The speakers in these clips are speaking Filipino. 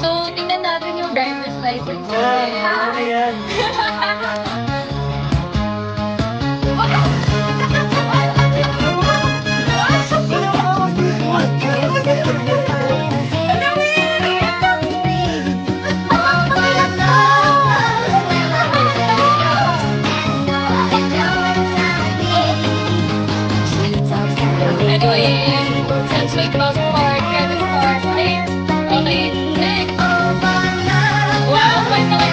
So, tingnan natin yung driver's license. Ayan. Anyway, since may passport, credit card, okay, next. Wow, may mga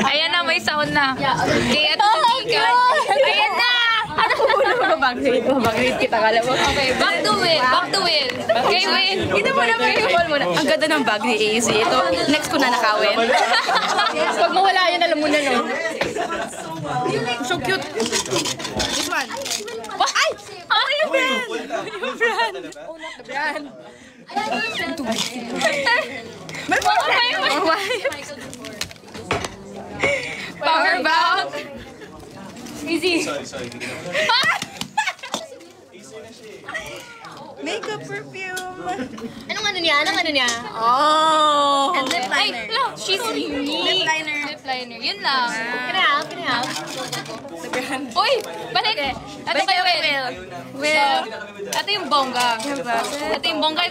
ayan na, may sound na. Kaya ito ka. Ayan na! Ano po muna mag-backgrade? Mag-backgrade kita, kala mo. Okay, back to Will. Back to Will. Kay Will. Ito muna, muna. Ang ganda ng bag ni AC. Ito, next ko na nakawin. Pag mawala yan, alam mo na, no? So cute. This one. Ay! Oh, yung brand! Yung brand. The brand. Power bank. Easy. Sorry. Makeup perfume. Anong ano niya? Oh. And lip liner. Ay, no, she's unique. Lip liner. Lip liner. Yun lang. Can I help? The brand. Uy! Balik! Ito kay Will. Will. Ito yung bongga. Ito yung bongga.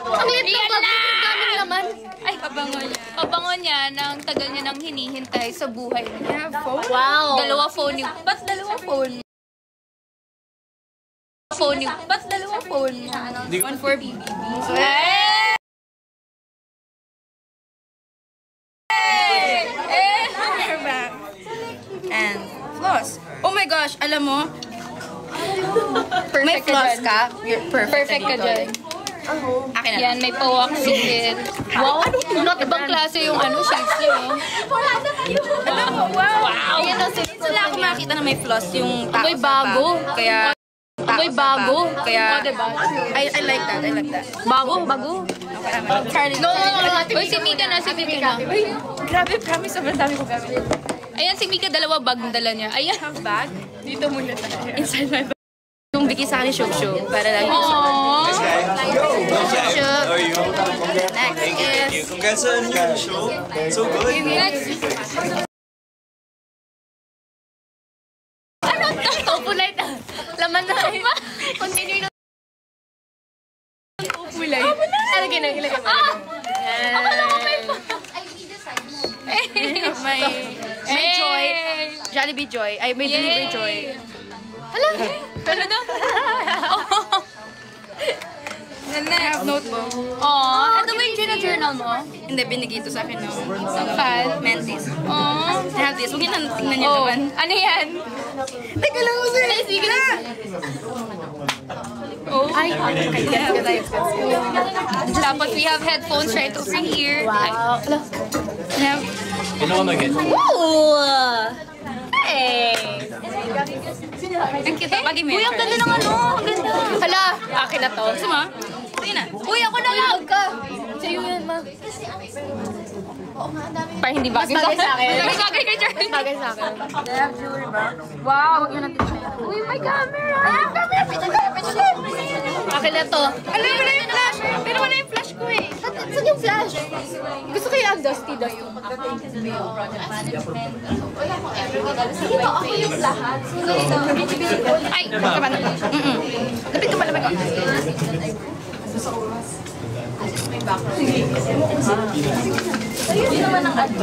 Ang liit ng gamit naman. Ay, pabango niya ng tagal niya nang hinihintay sa buhay niya. Wow. Dalawa phone niya. Ba't dalawa phone? Ba't dalawa phone mo? One for BBB. And floss. Oh my gosh, alam mo, may floss ka. You're perfect Perfect ka dyan. Akin na. Yan, may pa-waxing. Wow! Ibang klase yung shades niya. Alam mo, wow. Ayan ang Wala ako makita na may floss yung tao Amoy sa bago. bag. Kaya, Amoy bago. Kaya, Oh, diba? I like that. Bago. Charlie. No. Uy, si Mika na. Uy, grabe, promise, sobrang dami ko gamit. Ayan, si Mika, dalawa bag na dala niya. Ayan. Have bag? Dito muna tayo. Inside my bag. Yung bigay sa akin ni Shuk para lang yung Aww. Shuk. How are you? Next Thank you. is... Congrats on your show. So good. Next. Ano? Tofu light. Laman na. Continue na. Tofu light. Ilagay mo. Akala ko May Joy. Jollibee Joy. Ay, may Delivery Joy. Hala. Ano daw? I have notebook. Aww. Ito ba yung journal mo? Hindi, binigay ito sa akin ng Fan. Mentis. Aww. I have this. Huwag yun tingnan niyo Oh, naman. ano yan? Teka lang ako sa'yo. Sige na. Oh. Ay, Dapat we have headphones right over here. wow. You know what I'm gonna get? Ooh! Hey! Ang cute. Bagay mo Uy, ang ganda ng ano. Ang ganda. Hala, akin na to. Gusto mo? Sige na. Uy, ako na lang. Sa'yo yan, ma. Parang hindi bagay sa akin. Mas bagay kay Charlie. Mas bagay sa akin. Wow, wag yun natin siya. Uy, may camera. Camera. Akin na to. Ano yung wala yung flash? Pero wala yung flash ko eh. Saan yung flash? Gusto ko yung Dusty daw yung Ay, kaman.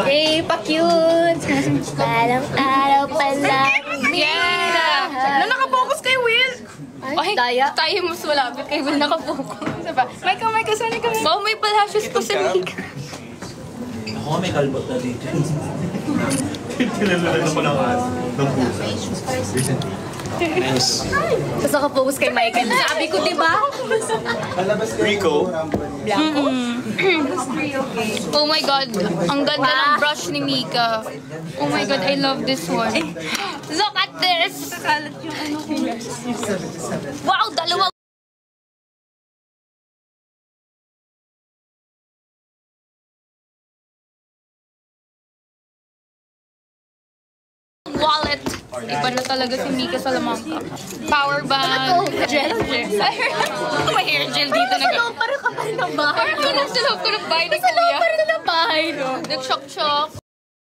Hey, pa-cute! Parang araw pa lang. Yeah! Nakapokus kay Will! Ay, tayo mas malapit kay Will nakapokus. Diba? Micah, sanay ka mo. Wow, may palashes po sa Mika. Ako may kalbot na dito. Tinalalan ako ng pusa. Recently. Nice. Tapos nakapokus kay Michael. Sabi ko, diba? Rico. Blanco. Oh my God, ang ganda ng brush ni Mika. Oh my God, I love this one. Look at this! Wow, dalawa! Wallet. Iba na talaga si Mika Salamanca. Power bank. Gel. May hair gel dito na gano'n. Parang kapal ng bahay. Parang ko sa loob ko ng bahay ni Kuya. Parang ng bahay, no? Nag-shock-shock.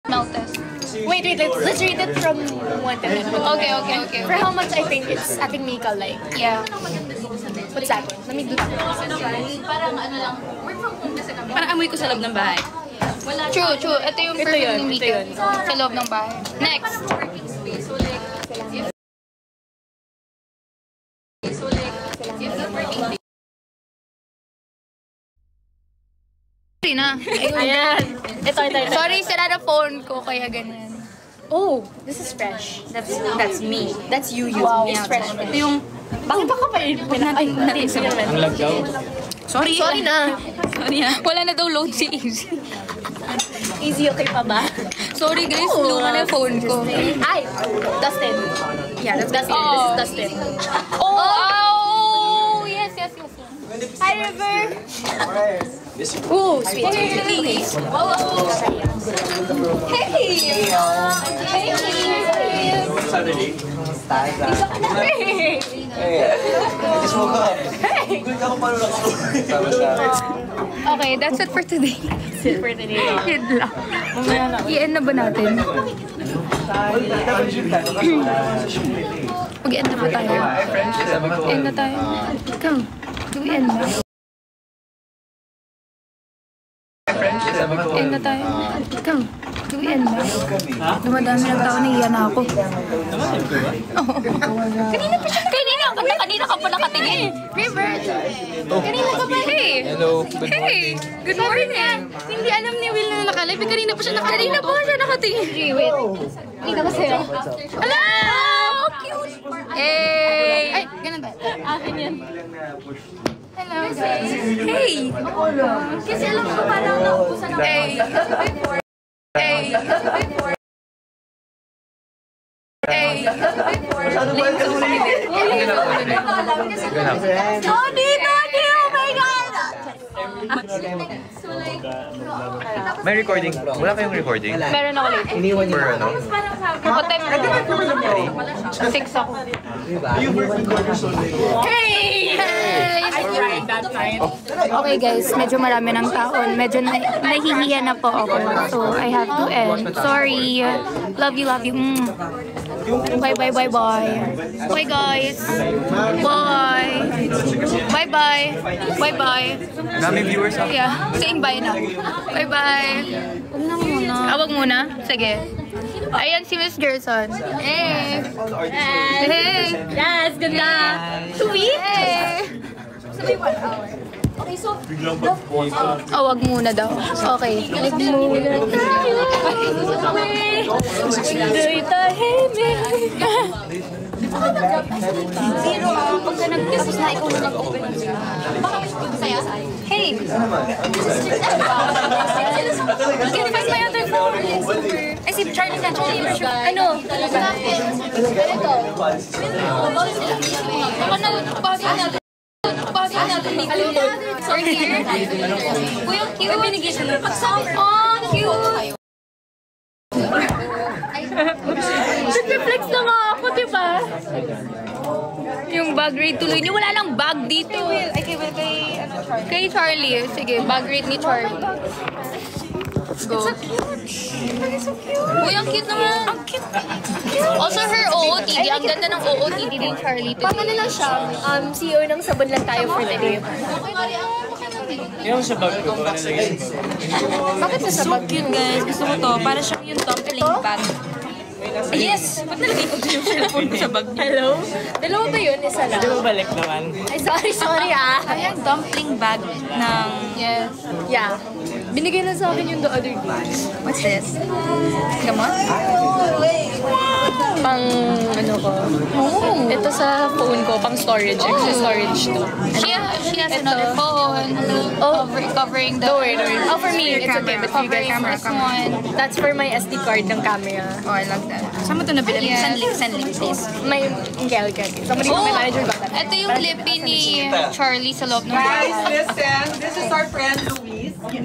Smell test. Wait, let's rate it from 1 to 10. Okay. For how much I think it's ating Mika like? Yeah. What's that? Namig doon. Parang ano lang. Parang amoy ko sa loob ng bahay. True. Ito yung Ito perfume yun, ni ito Mika. yun. Sa loob ng bahay. Next. Sorry na. Ayan. Ito. Sorry, sira na phone ko, kaya ganyan. Oh, this is fresh. That's me. That's you. Wow. It's fresh. Ito yung... Bakit ba ka pa yun? Ang lagdaw. Sorry na. Sorry na. Wala na daw load si Easy. Easy, okay pa ba? Sorry guys, luma na yung phone ko. Ay! Dustin. Yeah, that's Dustin. This is Dustin. Oh! Yes. Hi, River! Ooh, sweet. Please. Saturday. Just woke up. Good ako paano lang ako. Okay, that's it for today. For today. Yun lang. I-end na ba natin? Mag-end na ba tayo? End na tayo. Ikaw, do we end na? End na tayo. Ikaw, do we end na? Dumadami ng tao, nahiya na ako. Oo. Kanina ka pa nakatingin. River! Kanina ka pa. Hey! Hello, good Hey! Good morning! Hindi alam ni Will na nakalive. Kanina pa siya Kanina pa siya nakatingin. Wait. Dito kasi. Hello! Cute! Hey! Ay, ganun ba? Akin yan. Hello guys. Hey! Kasi alam ko parang naubusan ako. Hey! Hey! Hey! Tony! Oh my God! May recording. Wala kayong recording? Meron ako later. For ano? What time? 6 ako. Hey! I tried that time. Okay guys, medyo marami ng taon. Medyo nahihiya na po ako. So I have to end. Sorry. Love you. Bye. Bye guys. Bye. Dami viewers ako. Yeah, saying bye na. Bye. Huwag na muna. Wag muna? Sige. Ayan si Miss Gerson. Hey! Yes, ganda. Sweet. Hey! Okay, so... Oh, wag muna daw. Okay. Wag muna tayo. Do'y tahimik. Zero. Pagka nag-guess na ikaw na nag-open. Baka masaya. Hey! You can find my other phone. I see Charlie na. Ano? Ito. Baka nagpasa natin. Dito. Or here. Kuya, cute. May binigay siya ng Oh, cute. Nag-reflex na nga ako, diba? Yung bag rate tuloy niyo. Wala lang bag dito. Kay Charlie. Kay Charlie. Sige, bag rate ni Charlie. Go. It's so cute. Uy, ang cute naman. Ang cute. Also, her OOTD. Ang ganda ng OOTD ni Charlie today. Pang ano lang siya, CEO ng Sabon Lang Tayo for the day. Yung sa bag ko, nalagay sa bag. Bakit sa So cute, guys. Gusto ko to. Para siyang yung dumpling bag. Yes! Ba't nalagay ko yung cellphone ko sa bag niya? Hello? Dalawa ba yun? Isa lang? Di ba balik naman? Ay, sorry ah. Ayan, dumpling bag ng... Yes. Yeah. Binigay na sa akin yung the other day. What's this? Gamot? Pang ano ko. Oh. Ito sa phone ko, pang storage. Extra storage to. She has another phone. Oh. Covering the... Don't worry. Oh, for me, it's camera. okay. But for you guys, Covering this one. that's for my SD card ng camera. Oh, I love that. Saan mo ito nabili? Yes. Send link, please. My Somebody my manager got that. Ito yung lippy ni Charlie sa loob ng Guys, listen. This is our friend Luis. Okay.